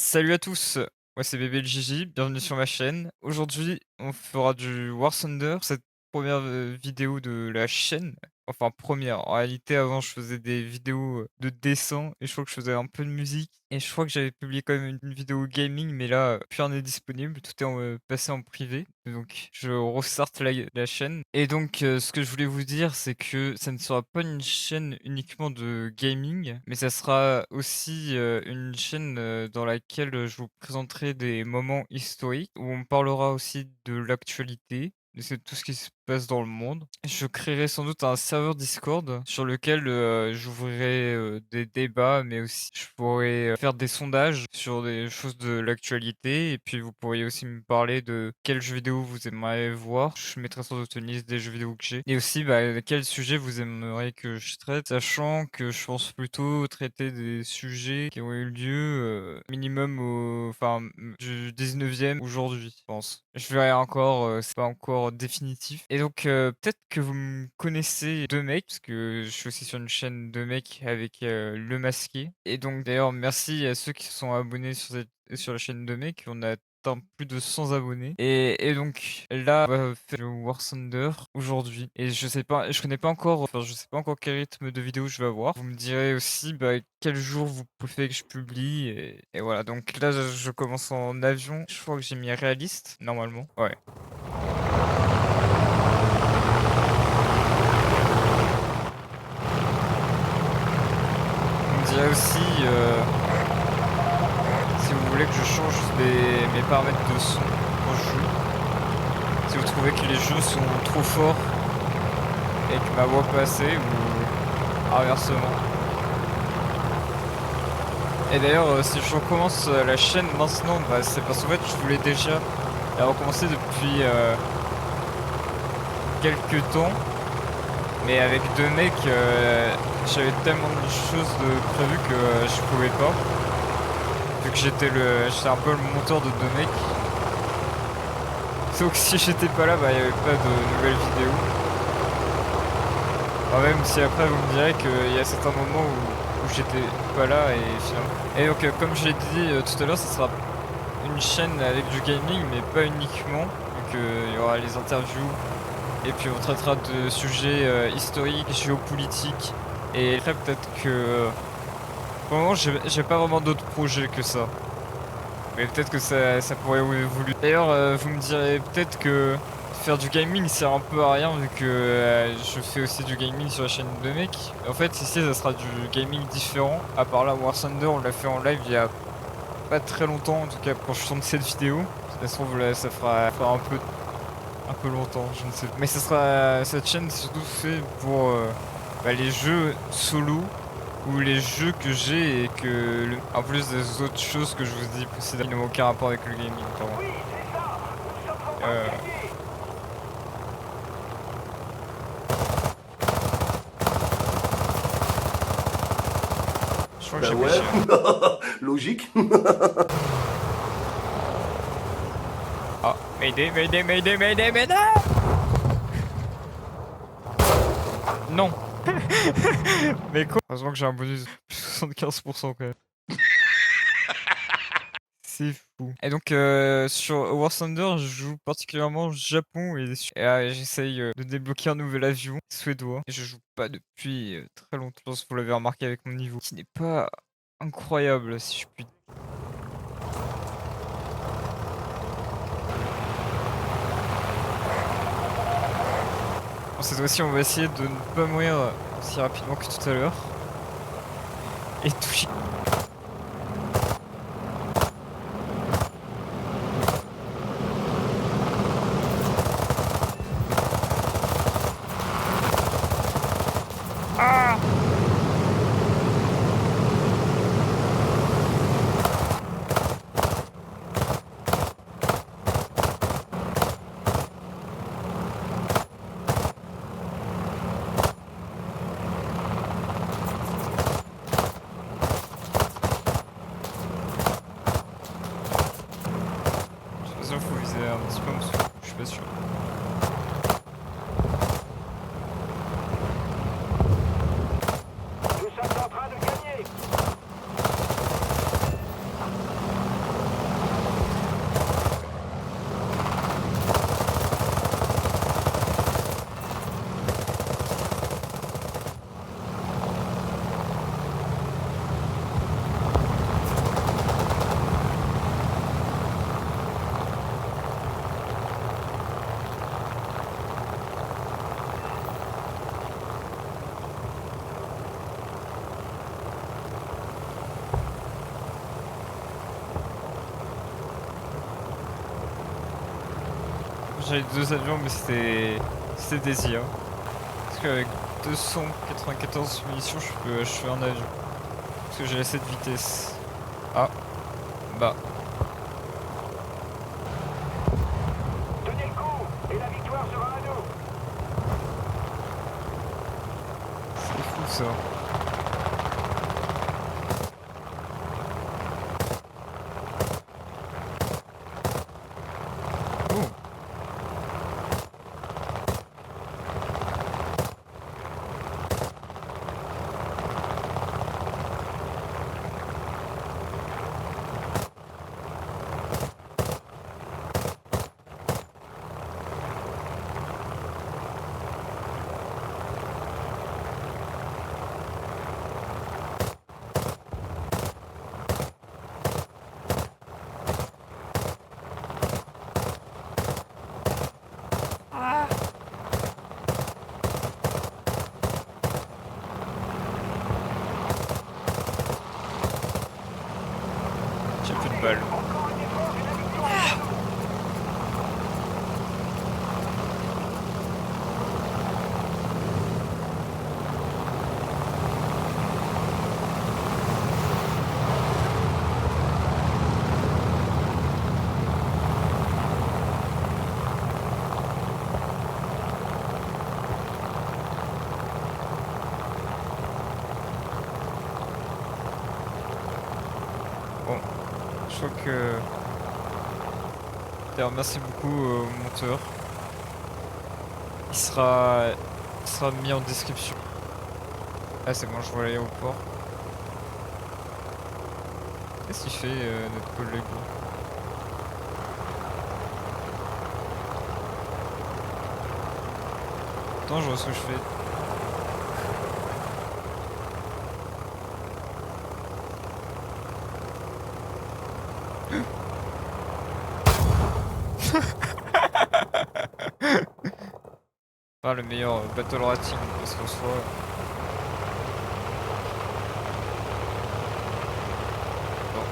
Salut à tous, moi c'est Bébé le Gigi, bienvenue sur ma chaîne. Aujourd'hui, on fera du War Thunder, cette première vidéo de la chaîne. Enfin première, en réalité avant je faisais des vidéos de dessin et je crois que je faisais un peu de musique. Et je crois que j'avais publié quand même une vidéo gaming, mais là, plus rien n'est disponible, tout est passé en privé. Donc je restarte la chaîne. Et donc ce que je voulais vous dire, c'est que ça ne sera pas une chaîne uniquement de gaming, mais ça sera aussi une chaîne dans laquelle je vous présenterai des moments historiques, où on parlera aussi de l'actualité, c'est tout ce qui se passe dans le monde. Je créerai sans doute un serveur Discord sur lequel j'ouvrirai des débats, mais aussi je pourrais faire des sondages sur des choses de l'actualité. Et puis vous pourriez aussi me parler de quels jeux vidéo vous aimeriez voir. Je mettrai sans doute une liste des jeux vidéo que j'ai. Et aussi quel sujet vous aimeriez que je traite, sachant que je pense plutôt traiter des sujets qui ont eu lieu minimum du 19e aujourd'hui, je pense. Je verrai encore, c'est pas encore définitif. Et donc, peut-être que vous me connaissez 2 mecs, parce que je suis aussi sur une chaîne de mecs avec, Le Masqué. Et donc d'ailleurs, merci à ceux qui se sont abonnés sur la chaîne de mecs. On a atteint plus de 100 abonnés. Et donc là, on va faire le War Thunder aujourd'hui. Et je sais pas, je connais pas encore, enfin je sais pas encore quel rythme de vidéo je vais avoir. Vous me direz aussi quel jour vous préférez que je publie. Et voilà, donc là je commence en avion. Je crois que j'ai mis réaliste, normalement. Ouais. Vous me direz aussi si vous voulez que je change mes paramètres de son quand je joue. Si vous trouvez que les jeux sont trop forts et que ma voix pas assez, ou inversement. Et d'ailleurs, si je recommence la chaîne maintenant, c'est parce qu'en fait je voulais déjà la recommencer depuis quelques temps. Mais avec 2 mecs, j'avais tellement de choses de prévues que je pouvais pas. Vu que j'étais un peu le monteur de 2 mecs. Sauf que si j'étais pas là, il y avait pas de nouvelles vidéos. Enfin, même si après vous me direz qu'il y a certains moments où j'étais pas là et finalement. Et donc comme je l'ai dit tout à l'heure, ça sera une chaîne avec du gaming, mais pas uniquement. Donc il y aura les interviews. Et puis on traitera de sujets historiques, géopolitiques. Et après peut-être que pour le moment j'ai pas vraiment d'autres projets que ça. Mais peut-être que ça pourrait évoluer. D'ailleurs vous me direz peut-être que faire du gaming sert un peu à rien vu que je fais aussi du gaming sur la chaîne de mec. En fait ici ça sera du gaming différent. À part là War Thunder on l'a fait en live il y a pas très longtemps, en tout cas quand je tourne cette vidéo. Ça se trouve là ça fera un peu longtemps, je ne sais pas. Mais ça sera, cette chaîne c'est surtout fait pour les jeux solo ou les jeux que j'ai et en plus des autres choses que je vous dis précédemment qui n'ont aucun rapport avec le gaming, pardon. Euh, je crois que Bah j'ai ouais, pêché. logique. Ah, Mayday, Mayday, Mayday, Mayday, Mayday! Non! Mais quoi? Heureusement que j'ai un bonus de plus 75% quand même. C'est fou. Et donc sur War Thunder, je joue particulièrement Japon et j'essaye de débloquer un nouvel avion suédois. Et je joue pas depuis très longtemps, si vous l'avez remarqué avec mon niveau, qui n'est pas incroyable si je puis. Bon, cette fois-ci, on va essayer de ne pas mourir aussi rapidement que tout à l'heure. Et toucher. Ah! De toute façon, faut viser un petit peu en dessous, je suis pas sûr. Nous sommes en train de gagner. J'avais 2 avions, mais c'était des IA. Parce qu'avec 294 munitions, je fais un avion. Parce que j'ai assez de vitesse. Ah, bah. Tenez le coup et la victoire sera à nous. C'est fou ça. Oh. J'ai plus de balles. Encore un effort et la victoire est à nous. Bon, je crois que... D'ailleurs, merci beaucoup au monteur. Il sera mis en description. Ah c'est bon, je vois l'aéroport. Qu'est-ce qu'il fait notre collègue? Attends, je vois ce que je fais. Pas le meilleur battle rating parce qu'en soit. Bon.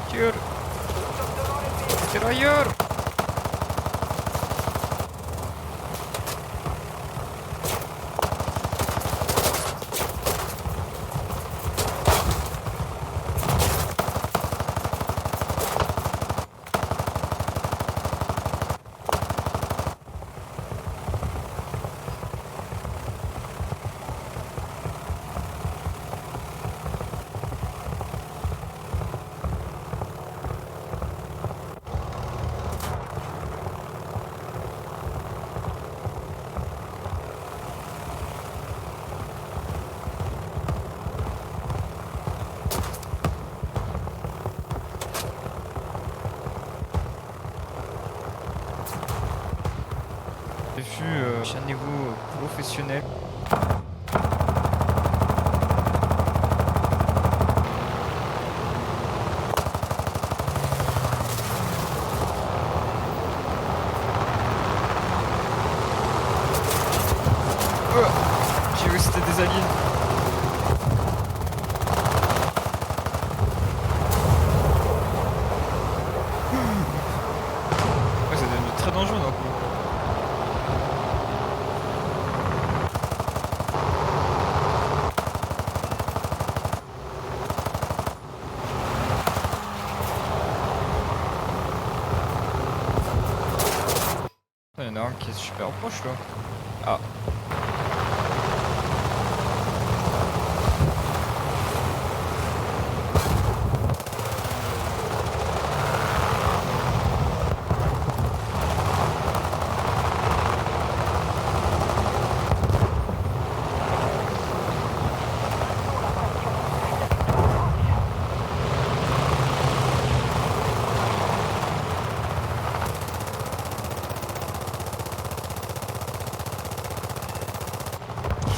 Tire! Nous sommes devant l'ennemi. Tirailleur! J'ai vu j'ai un niveau professionnel. Oh, j'ai vu que c'était des aliens. Ouais, ça devient très dangereux d'un coup. Il y en a un qui est super proche là. Ah.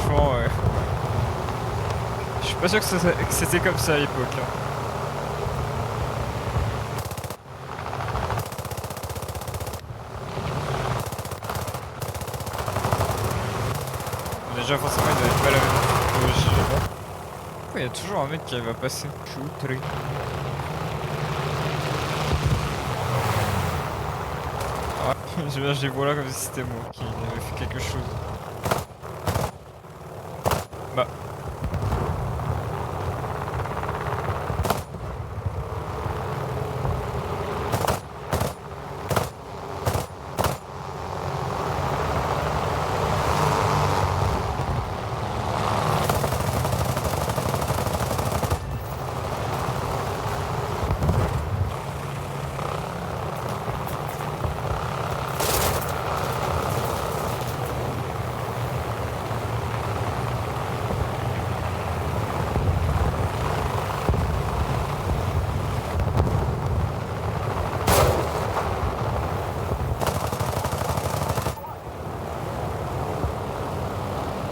Franchement, je suis pas sûr que c'était comme ça à l'époque, hein. Déjà forcément ils avaient pas la même technologie là-bas. Pourquoi il y a toujours un mec qui arrive à passer? Je suis outré. Ah, je les vois là comme si c'était moi qui avait fait quelque chose. Bah.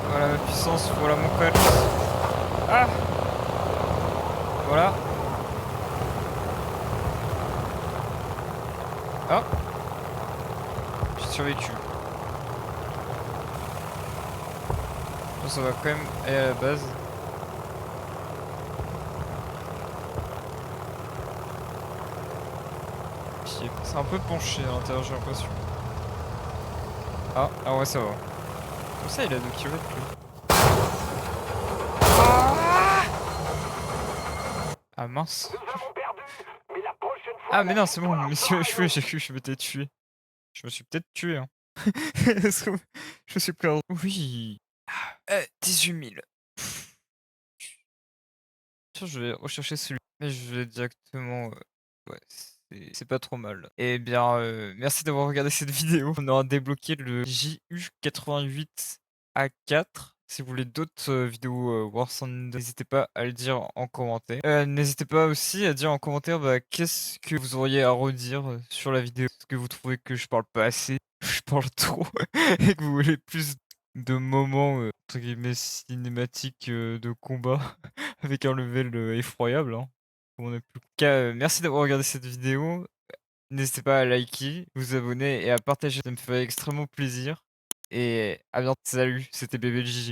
Voilà ma puissance, voilà mon coach. Ah! Voilà. Ah! J'ai survécu. Bon, ça va quand même aller à la base. C'est un peu penché à l'intérieur, j'ai l'impression. Ah ouais, ça va. Comme ça, il a 2 kilomètres lui. Ah mince. Nous avons perdu, mais la prochaine fois, Ah la mais non, c'est bon, victoire monsieur sera Chouet, nous. j'ai cru que je m'étais tué. Je me suis peut-être tué, hein. Est-ce que je me suis pris un... Oui. 18 000. Tiens, je vais rechercher celui, mais je vais directement, ouais, c'est pas trop mal. Eh bien, merci d'avoir regardé cette vidéo. On aura débloqué le JU88A4. Si vous voulez d'autres, vidéos, War Thunder, n'hésitez pas à le dire en commentaire. N'hésitez pas aussi à dire en commentaire, bah, qu'est-ce que vous auriez à redire, sur la vidéo? Est-ce que vous trouvez que je parle pas assez, je parle trop et que vous voulez plus de moments, entre guillemets «cinématiques», de combat avec un level, effroyable, hein, comme on a pu. En tout cas, merci d'avoir regardé cette vidéo. N'hésitez pas à liker, vous abonner et à partager, ça me ferait extrêmement plaisir et à bientôt. Salut, c'était Bébé Gigi.